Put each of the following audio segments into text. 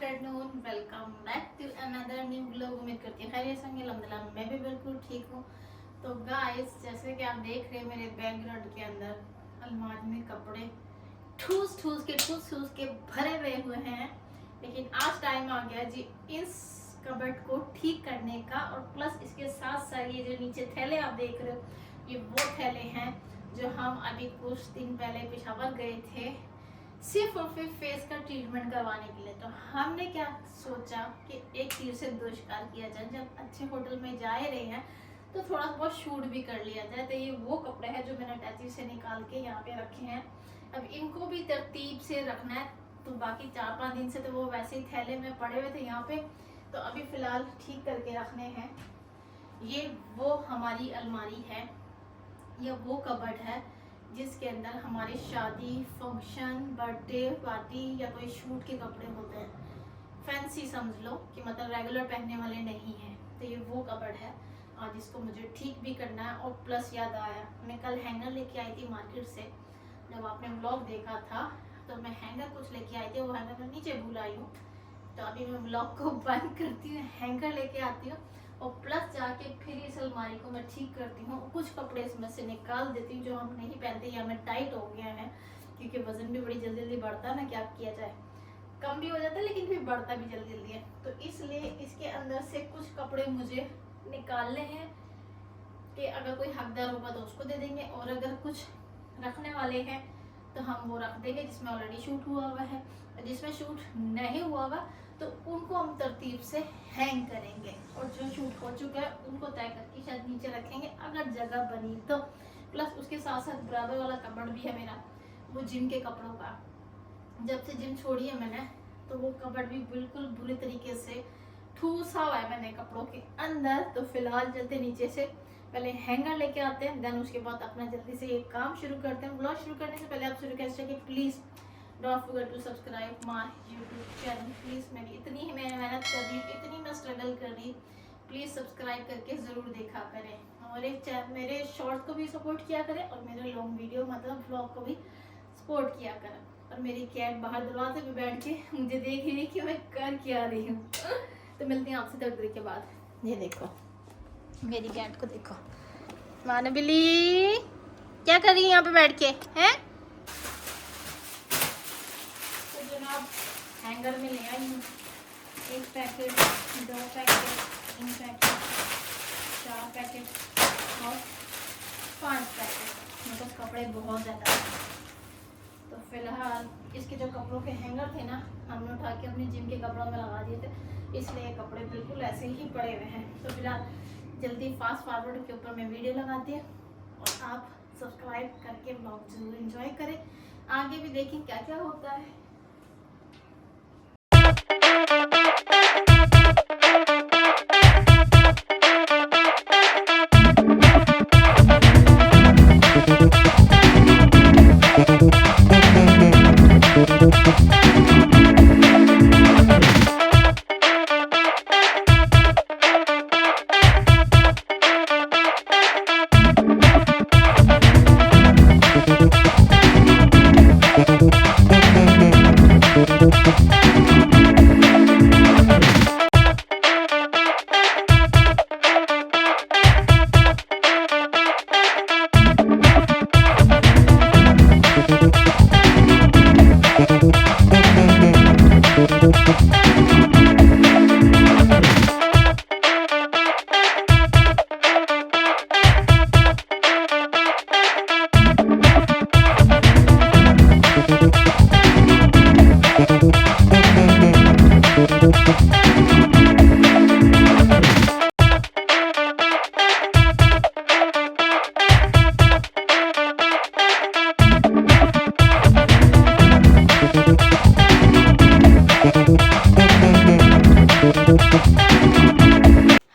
Afternoon, welcome back to another new blog. उम्मीद करती हूँ खैरियत से होंगे। अल्हम्दुलिल्लाह मैं भी बिल्कुल ठीक हूँ। तो गाइस, जैसे कि आप देख रहे हैं मेरे बैकग्राउंड के अंदर अलमारी में कपड़े ठूस ठूस के भरे हुए हैं। लेकिन आज टाइम आ गया जी इस कबर्ड को ठीक करने का। और प्लस इसके साथ साथ ये जो नीचे थैले आप देख रहे हो, ये वो थैले हैं जो हम अभी कुछ दिन पहले पेशावर गए थे सिर्फ और सिर्फ फेस का ट्रीटमेंट करवाने के लिए। तो हमने क्या सोचा कि एक तीर से दो शिकार किया जाए। जब अच्छे होटल में जा रहे हैं तो थोड़ा बहुत शूट भी कर लिया जाए। तो ये वो कपड़े हैं जो मैंने अटैची से निकाल के यहाँ पे रखे हैं। अब इनको भी तरतीब से रखना है। तो बाकी 4-5 दिन से तो वो वैसे ही थैले में पड़े हुए थे यहाँ पे, तो अभी फिलहाल ठीक करके रखने हैं। ये वो हमारी अलमारी है, ये वो कबर्ड है जिसके अंदर हमारे शादी, फंक्शन, बर्थडे पार्टी या कोई शूट के कपड़े होते हैं। फैंसी समझ लो कि मतलब रेगुलर पहनने वाले नहीं हैं। तो ये वो कबर्ड है और जिसको मुझे ठीक भी करना है। और प्लस याद आया, मैं कल हैंगर लेके आई थी मार्केट से। जब आपने व्लॉग देखा था तो मैं हैंगर कुछ लेके आई थी, वो हैंगर मैं नीचे भूल आई हूँ। तो अभी मैं व्लॉग को बंद करती हूँ, हैंगर लेके आती हूँ और प्लस जाके फिर इस अलमारी को मैं ठीक करती हूँ। कुछ कपड़े इसमें से निकाल देती हूँ जो हम नहीं पहनते या में टाइट हो गया है, क्योंकि वजन भी बड़ी जल्दी जल्दी बढ़ता है ना, क्या किया जाए। कम भी हो जाता है लेकिन फिर बढ़ता भी जल्दी जल्दी है। तो इसलिए इसके अंदर से कुछ कपड़े मुझे निकालने हैं कि अगर कोई हकदार होगा तो उसको दे देंगे, और अगर कुछ रखने वाले हैं तो हम वो रख देंगे जिसमें ऑलरेडी शूट हुआ हुआ है। जिसमें शूट नहीं हुआ हुआ तो उनको हम तरतीब से हैंग करेंगे, और जो शूट हो चुका है उनको तय करके शायद नीचे रखेंगे अगर जगह बनी तो। प्लस उसके साथ साथ बराबर वाला कपड़ भी है मेरा, वो जिम के कपड़ों का। जब से जिम छोड़ी है मैंने तो वो कपड़ भी बिल्कुल बुरी तरीके से ठूसा हुआ है मैंने कपड़ों के अंदर। तो फिलहाल चलते नीचे से पहले हैंगर लेके आते हैं, देन उसके बाद अपना जल्दी से ये काम शुरू करते हैं। ब्लॉग शुरू करने से पहले आप शुरू कैसे कि please don't forget to subscribe my YouTube channel. Please मेरी इतनी ही मैं मेहनत कर रही हूँ, इतनी मैं स्ट्रगल कर रही, प्लीज़ सब्सक्राइब करके ज़रूर देखा करें। और एक मेरे शॉर्ट्स को भी सपोर्ट किया करें और मेरे लॉन्ग वीडियो मतलब व्लॉग को भी सपोर्ट किया करें। और मेरी कैट बाहर दरवाजे पे बैठ के मुझे देख रही है कि मैं कर क्या रही हूँ। तो मिलती हैं आपसे थोड़ी देर के बाद। ये देखो मेरी कैट को देखो, मानो बिल्ली क्या कर रही है यहाँ पे बैठ के हैं। तो जनाब हैंगर में ले आई हूँ 1 पैकेट, 2 पैकेट, 3 पैकेट, 4 पैकेट और 5 पैकेट। मेरे पास कपड़े बहुत ज़्यादा हैं। तो फिलहाल इसके जो कपड़ों के हैंगर थे ना, हमने उठा के अपने जिम के कपड़ों में लगा दिए थे, इसलिए कपड़े बिल्कुल ऐसे ही पड़े हुए हैं। तो फिलहाल जल्दी फास्ट फॉरवर्ड के ऊपर मैं वीडियो लगाती हूँ और आप सब्सक्राइब करके ब्लॉग जरूर एंजॉय करें। आगे भी देखें क्या क्या होता है।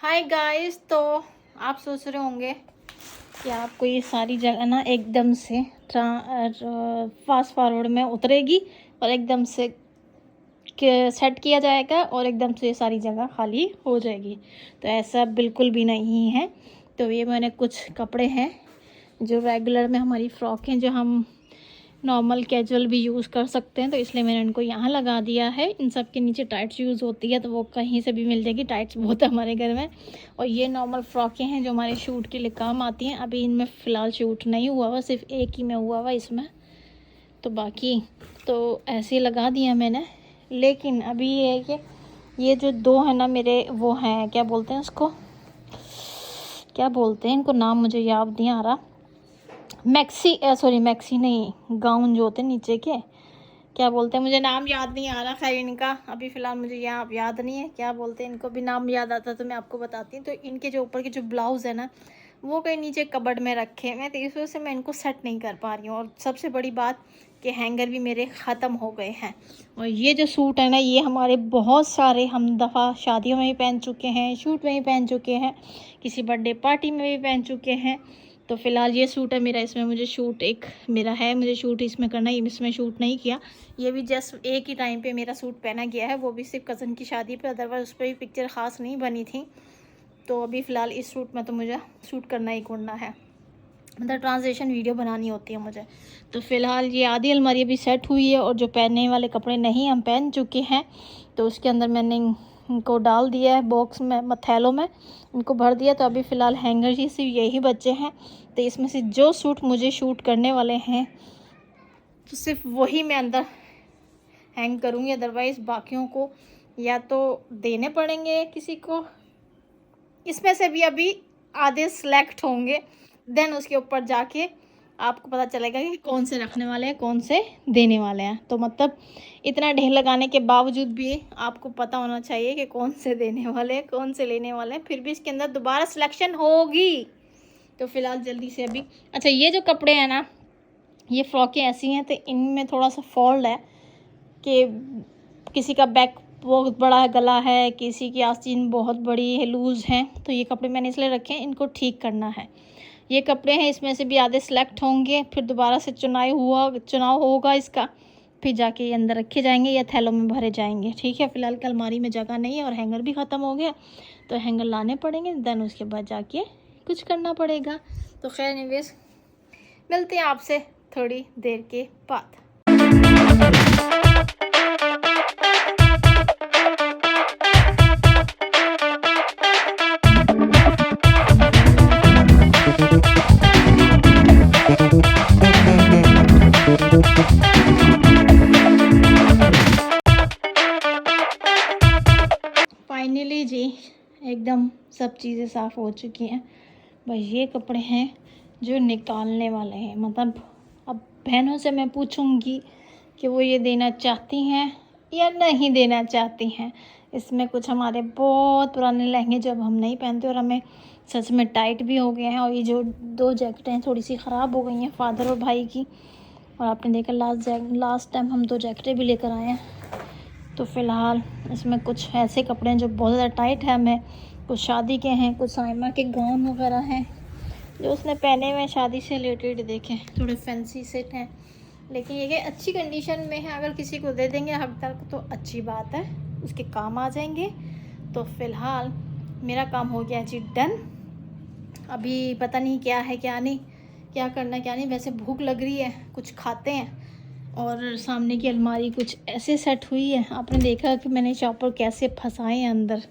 हाय गाइस, तो आप सोच रहे होंगे कि आपको ये सारी जगह ना एकदम से फास्ट फॉरवर्ड में उतरेगी और एकदम से सेट किया जाएगा और एकदम से सारी जगह खाली हो जाएगी। तो ऐसा बिल्कुल भी नहीं है। तो ये मैंने कुछ कपड़े हैं जो रेगुलर में हमारी फ्रॉक हैं, जो हम नॉर्मल कैजुअल भी यूज़ कर सकते हैं, तो इसलिए मैंने इनको यहाँ लगा दिया है। इन सब के नीचे टाइट्स यूज़ होती है, तो वो कहीं से भी मिल जाएगी, टाइट्स बहुत है हमारे घर में। और ये नॉर्मल फ्रॉकें हैं जो हमारे शूट के लिए काम आती हैं। अभी इनमें फ़िलहाल शूट नहीं हुआ हुआ, सिर्फ एक ही में हुआ हुआ इसमें, तो बाकी तो ऐसे ही लगा दिया मैंने। लेकिन अभी ये है कि ये जो 2 है ना मेरे, वो हैं, क्या बोलते हैं उसको, क्या बोलते हैं इनको, नाम मुझे याद नहीं आ रहा। मैक्सी नहीं, गाउन जो होते हैं नीचे के, क्या बोलते हैं, मुझे नाम याद नहीं आ रहा। खैर इनका अभी फ़िलहाल मुझे यहाँ याद नहीं है क्या बोलते हैं इनको, भी नाम याद आता तो मैं आपको बताती हूँ। तो इनके जो ऊपर के जो ब्लाउज़ है ना, वो कहीं नीचे कबर्ड में रखे हैं, तो इस वजह से मैं इनको सेट नहीं कर पा रही हूँ। और सबसे बड़ी बात कि हैंगर भी मेरे ख़त्म हो गए हैं। और ये जो सूट है ना, ये हमारे बहुत सारे हम दफ़ा शादियों में भी पहन चुके हैं, शूट में भी पहन चुके हैं, किसी बर्थडे पार्टी में भी पहन चुके हैं। तो फ़िलहाल ये सूट है मेरा, इसमें मुझे शूट एक मेरा है, मुझे शूट इसमें करना है, इसमें शूट नहीं किया। ये भी जस्ट एक ही टाइम पे मेरा सूट पहना गया है, वो भी सिर्फ कज़न की शादी पे, अदरवाइज़ उस पर भी पिक्चर ख़ास नहीं बनी थी। तो अभी फ़िलहाल इस सूट में तो मुझे शूट करना ही करना है, मतलब ट्रांसलेशन वीडियो बनानी होती है मुझे। तो फ़िलहाल ये आधी अलमारी अभी सेट हुई है, और जो पहनने वाले कपड़े नहीं हम पहन चुके हैं, तो उसके अंदर मैंने इनको डाल दिया है बॉक्स में, थैलों में इनको भर दिया। तो अभी फ़िलहाल हैंगर ही सिर्फ यही बचे हैं। तो इसमें से जो सूट मुझे शूट करने वाले हैं, तो सिर्फ वही मैं अंदर हैंग करूँगी, अदरवाइज़ बाकियों को या तो देने पड़ेंगे किसी को। इसमें से भी अभी आधे सेलेक्ट होंगे, देन उसके ऊपर जाके आपको पता चलेगा कि कौन से रखने वाले हैं, कौन से देने वाले हैं। तो मतलब इतना ढेर लगाने के बावजूद भी आपको पता होना चाहिए कि कौन से देने वाले हैं, कौन से लेने वाले हैं, फिर भी इसके अंदर दोबारा सिलेक्शन होगी। तो फ़िलहाल जल्दी से अभी, अच्छा ये जो कपड़े हैं ना, ये फ्रॉकें ऐसी हैं, तो इनमें थोड़ा सा फॉल्ट है कि किसी का बैक बहुत बड़ा गला है, किसी की आस्तीन बहुत बड़ी है, लूज़ है। तो ये कपड़े मैंने इसलिए रखे हैं, इनको ठीक करना है। ये कपड़े हैं, इसमें से भी आधे सेलेक्ट होंगे, फिर दोबारा से चुनाव होगा इसका, फिर जाके ये अंदर रखे जाएंगे या थैलों में भरे जाएंगे। ठीक है, फ़िलहाल अलमारी में जगह नहीं है और हैंगर भी ख़त्म हो गया, तो हैंगर लाने पड़ेंगे, देन उसके बाद जाके कुछ करना पड़ेगा। तो खैर निवेश, मिलते हैं आपसे थोड़ी देर के बाद। फाइनली जी एकदम सब चीज़ें साफ़ हो चुकी हैं। बस ये कपड़े हैं जो निकालने वाले हैं। मतलब अब बहनों से मैं पूछूंगी कि वो ये देना चाहती हैं या नहीं देना चाहती हैं। इसमें कुछ हमारे बहुत पुराने लहंगे जो अब हम नहीं पहनते और हमें सच में टाइट भी हो गए हैं। और ये जो 2 जैकेटें हैं थोड़ी सी ख़राब हो गई हैं फादर और भाई की। और आपने देखा लास्ट टाइम हम 2 जैकेटें भी लेकर आए हैं। तो फ़िलहाल इसमें कुछ ऐसे कपड़े हैं जो बहुत ज़्यादा टाइट है हमें, कुछ शादी के हैं, कुछ साइमा के गाउन वगैरह हैं जो उसने पहने हुए शादी से रिलेटेड, देखें थोड़े फैंसी सेट हैं। लेकिन ये अच्छी कंडीशन में है, अगर किसी को दे देंगे हक तक तो अच्छी बात है, उसके काम आ जाएंगे। तो फ़िलहाल मेरा काम हो गया जी डन। अभी पता नहीं क्या है क्या नहीं, क्या करना क्या नहीं। वैसे भूख लग रही है, कुछ खाते हैं। और सामने की अलमारी कुछ ऐसे सेट हुई है, आपने देखा कि मैंने चॉपर कैसे फंसाए हैं अंदर।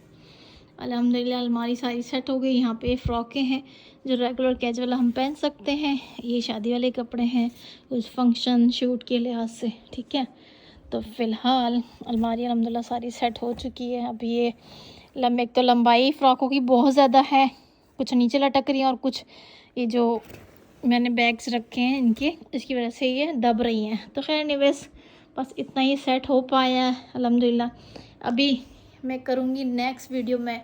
अल्हम्दुलिल्लाह अलमारी सारी सेट हो गई। यहाँ पे फ्रॉकें हैं जो रेगुलर कैजुअल हम पहन सकते हैं, ये शादी वाले कपड़े हैं उस फंक्शन शूट के लिहाज से। ठीक है, तो फ़िलहाल अलमारी अल्हम्दुलिल्लाह सारी सेट हो चुकी है। अब ये एक तो लंबाई फ़्रॉकों की बहुत ज़्यादा है, कुछ नीचे लटक रही हैं और कुछ ये जो मैंने बैग्स रखे हैं इनके, इसकी वजह से ये दब रही हैं। तो खैर निवेश बस इतना ही सेट हो पाया है अल्हम्दुलिल्लाह। अभी मैं करूँगी नेक्स्ट वीडियो में,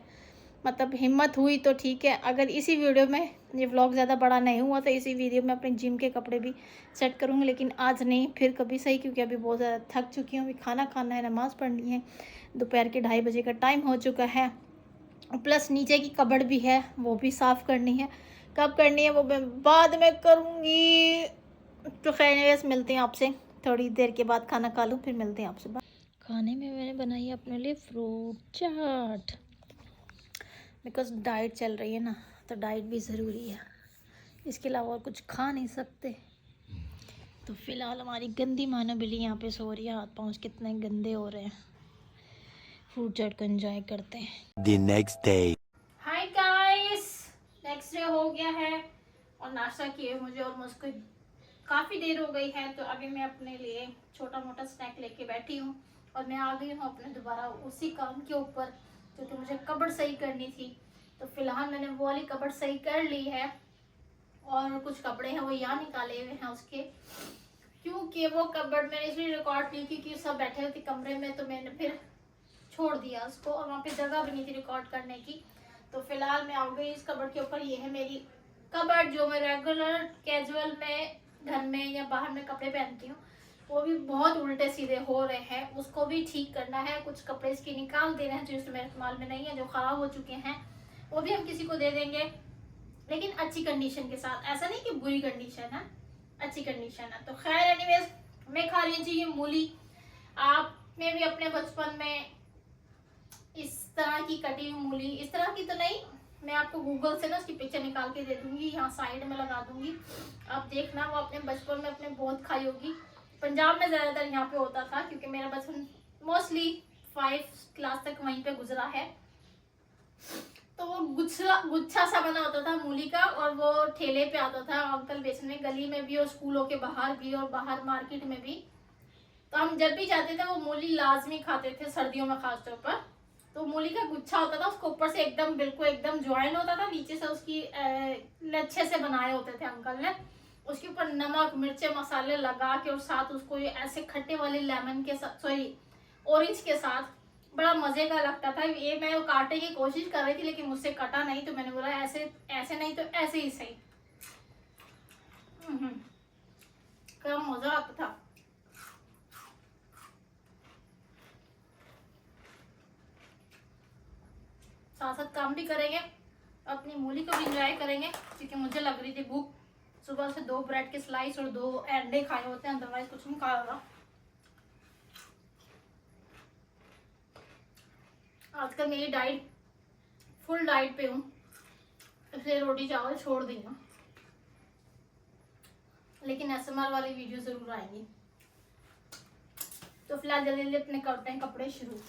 मतलब हिम्मत हुई तो ठीक है, अगर इसी वीडियो में ये व्लॉग ज़्यादा बड़ा नहीं हुआ तो इसी वीडियो में अपने जिम के कपड़े भी सेट करूँगी। लेकिन आज नहीं, फिर कभी सही, क्योंकि अभी बहुत ज़्यादा थक चुकी हूँ। अभी खाना खाना है, नमाज़ पढ़नी है, दोपहर के 2:30 बजे का टाइम हो चुका है। प्लस नीचे की कबर्ड भी है, वो भी साफ़ करनी है। कब करनी है वो मैं बाद में करूँगी। तो खैर मिलते हैं आपसे थोड़ी देर के बाद, खाना खा लूँ फिर मिलते हैं आपसे। खाने में मैंने बनाई है अपने लिए फ्रूट चाट, बिकॉज डाइट चल रही है ना, तो डाइट भी ज़रूरी है, इसके अलावा और कुछ खा नहीं सकते। तो फिलहाल हमारी गंदी मानो बिल्ली यहाँ पे सो रही है। हाथ पाँव कितने गंदे हो रहे हैं। फ्रूट चाट को एंजॉय करते हैं। The next day. Hi guys, next day हो गया है और नाश्ता किए मुझे ऑलमोस्ट काफ़ी देर हो गई है। तो अभी मैं अपने लिए छोटा मोटा स्नैक लेके बैठी हूँ और मैं आ गई हूँ अपने दोबारा उसी काम के ऊपर, क्योंकि मुझे कबर्ड सही करनी थी। तो फिलहाल मैंने वो वाली कबर्ड सही कर ली है और कुछ कपड़े हैं वो यहाँ निकाले हुए हैं उसके, क्योंकि वो कबर्ड मैंने इसलिए रिकॉर्ड नहीं, क्योंकि सब बैठे हुए थे कमरे में तो मैंने फिर छोड़ दिया उसको और वहाँ पे जगह भी नहीं थी रिकॉर्ड करने की। तो फिलहाल मैं आ गई इस कबर्ड के ऊपर। ये है मेरी कबर्ड जो मैं रेगुलर कैजुअल में घर में या बाहर में कपड़े पहनती हूँ। वो भी बहुत उल्टे सीधे हो रहे हैं, उसको भी ठीक करना है। कुछ कपड़े इसके निकाल देने हैं जो इस मेरे इस्तेमाल में नहीं है, जो ख़राब हो चुके हैं, वो भी हम किसी को दे देंगे, लेकिन अच्छी कंडीशन के साथ। ऐसा नहीं कि बुरी कंडीशन है, अच्छी कंडीशन है। तो खैर एनीवेज, मैं खा रही चाहिए मूली। आप में भी अपने बचपन में इस तरह की कटी हुई मूली, इस तरह की तो नहीं, मैं आपको गूगल से ना उसकी पिक्चर निकाल के दे दूंगी, यहाँ साइड में लगा दूंगी, आप देखना। वो अपने बचपन में अपने बहुत खाई होगी। पंजाब में ज़्यादातर यहाँ पे होता था, क्योंकि मेरा बचपन मोस्टली 5 क्लास तक वहीं पे गुजरा है। तो वो गुच्छा सा बना होता था मूली का और वो ठेले पे आता था अंकल बेचने, गली में भी और स्कूलों के बाहर भी और बाहर मार्केट में भी। तो हम जब भी जाते थे वो मूली लाजमी खाते थे, सर्दियों में खास तौर पर। तो मूली का गुच्छा होता था, उसको ऊपर से एकदम बिल्कुल एकदम ज्वाइन होता था, नीचे से उसकी लच्छे से बनाए होते थे अंकल ने। उसके ऊपर नमक मिर्चे मसाले लगा के और साथ उसको ये ऐसे खट्टे वाले लेमन के साथ, सॉरी ऑरेंज के साथ, बड़ा मजे का लगता था। ये मैं काटने की कोशिश कर रही थी लेकिन मुझसे कटा नहीं, तो मैंने बोला ऐसे ऐसे नहीं तो ऐसे ही सही। क्या मजा आता था। साथ साथ काम भी करेंगे, अपनी मूली को भी एंजॉय करेंगे, क्योंकि मुझे लग रही थी भूख। सुबह से 2 ब्रेड के स्लाइस और 2 अंडे खाए होते हैं, अदरवाइज कुछ नहीं खाया होगा। आजकल मेरी डाइट फुल डाइट पे हूँ, इसलिए रोटी चावल छोड़ दी हूँ, लेकिन एसएमआर वाली वीडियो जरूर आएंगी। तो फिलहाल जल्दी जल्दी अपने करते हैं कपड़े शुरू।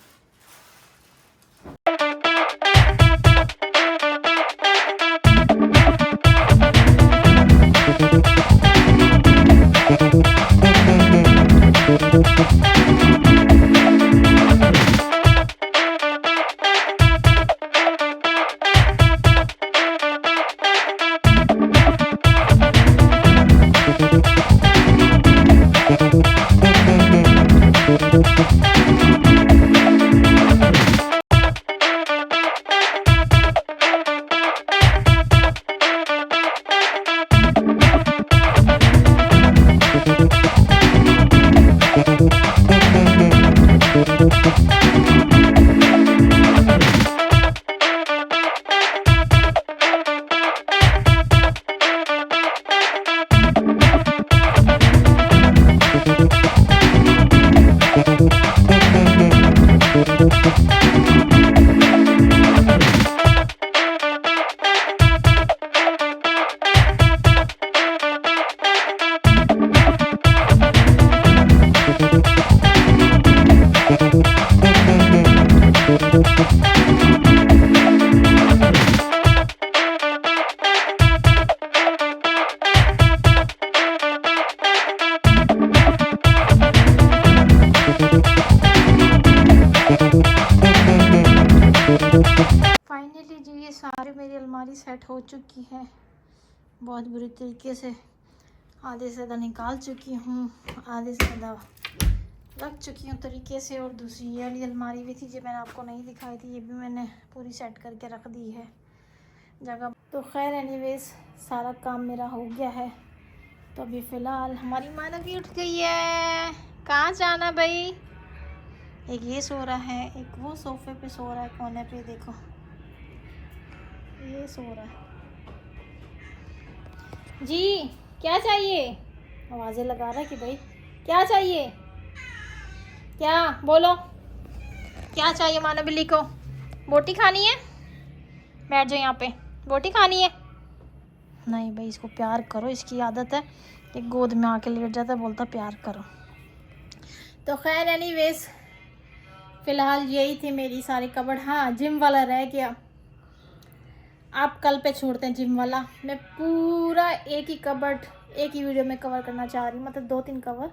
फाइनली जी ये सारी मेरी अलमारी सेट हो चुकी है बहुत बुरी तरीके से। आधे से ज़्यादा निकाल चुकी हूँ, आधे से ज़्यादा रख चुकी हूँ तरीके से। और दूसरी ये वाली अलमारी भी थी जो मैंने आपको नहीं दिखाई थी, ये भी मैंने पूरी सेट करके रख दी है जगह। तो खैर एनीवेज सारा काम मेरा हो गया है। तो अभी फ़िलहाल हमारी माना भी उठ गई है। कहाँ जाना भाई? एक ये सो रहा है, एक वो सोफे पे सो रहा है कोने पे, देखो ये सो रहा है। जी क्या चाहिए? आवाज़ें लगा रहा है कि भाई क्या चाहिए, क्या बोलो क्या चाहिए? मानो बिल्ली को बोटी खानी है, बैठ जाओ यहाँ पे, बोटी खानी है। नहीं भाई इसको प्यार करो, इसकी आदत है कि गोद में आके लेट जाता, बोलता प्यार करो। तो खैर एनीवेज फ़िलहाल यही थी मेरी सारी कबर्ड। हाँ, जिम वाला रह गया, आप कल पे छोड़ते हैं जिम वाला। मैं पूरा एक ही कबर्ड एक ही वीडियो में कवर करना चाह रही हूँ, मतलब 2-3 कवर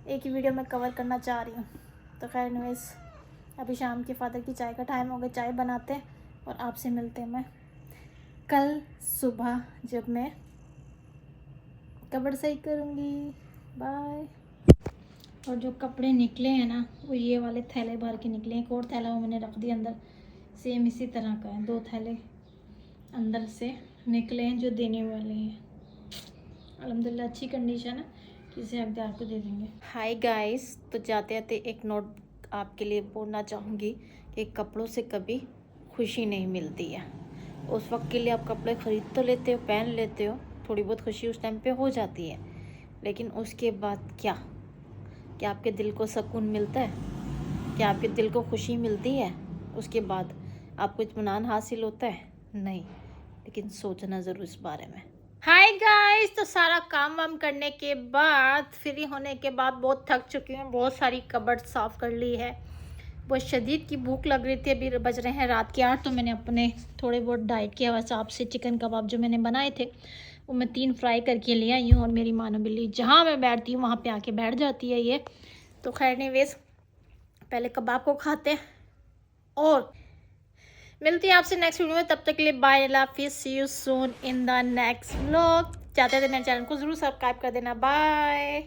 एक ही वीडियो में कवर करना चाह रही हूँ। तो खैर एनीवेज अभी शाम के फादर की चाय का टाइम हो गया, चाय बनाते हैं और आपसे मिलते हैं मैं कल सुबह जब मैं कबर्ड सही करूँगी। बाय। और जो कपड़े निकले हैं ना, वो ये वाले थैले भर के निकले हैं। एक और थैला वो मैंने रख दिया अंदर, सेम इसी तरह का है। 2 थैले अंदर से निकले हैं जो देने वाले हैं। अल्हम्दुलिल्लाह अच्छी कंडीशन है, किसी हकदार को दे देंगे। हाय गाइस, तो जाते जाते एक नोट आपके लिए बोलना चाहूँगी कि कपड़ों से कभी खुशी नहीं मिलती है। उस वक्त के लिए आप कपड़े ख़रीद तो लेते हो, पहन लेते हो, थोड़ी बहुत खुशी उस टाइम पे हो जाती है, लेकिन उसके बाद क्या आपके दिल को सुकून मिलता है? क्या आपके दिल को खुशी मिलती है? उसके बाद आपको इत्मीनान हासिल होता है? नहीं, लेकिन सोचना ज़रूर इस बारे में। हाय गाइस, तो सारा काम वाम करने के बाद, फ्री होने के बाद बहुत थक चुकी हूँ। बहुत सारी कबर्ड साफ़ कर ली है। बहुत शदीद की भूख लग रही थी। अभी बज रहे हैं रात के 8, तो मैंने अपने थोड़े बहुत डाइट के हिसाब से चिकन कबाब जो मैंने बनाए थे वो मैं 3 फ्राई करके ले आई हूँ। और मेरी मानो बिल्ली जहाँ मैं बैठती हूँ वहाँ पे आके बैठ जाती है ये। तो खैर एनीवेज पहले कबाब को खाते हैं और मिलती है आपसे नेक्स्ट वीडियो में। तब तक के लिए बाय, अल्लाह हाफिज़, see you soon in the next vlog. चाहते थे मेरे चैनल को ज़रूर सब्सक्राइब कर देना। बाय।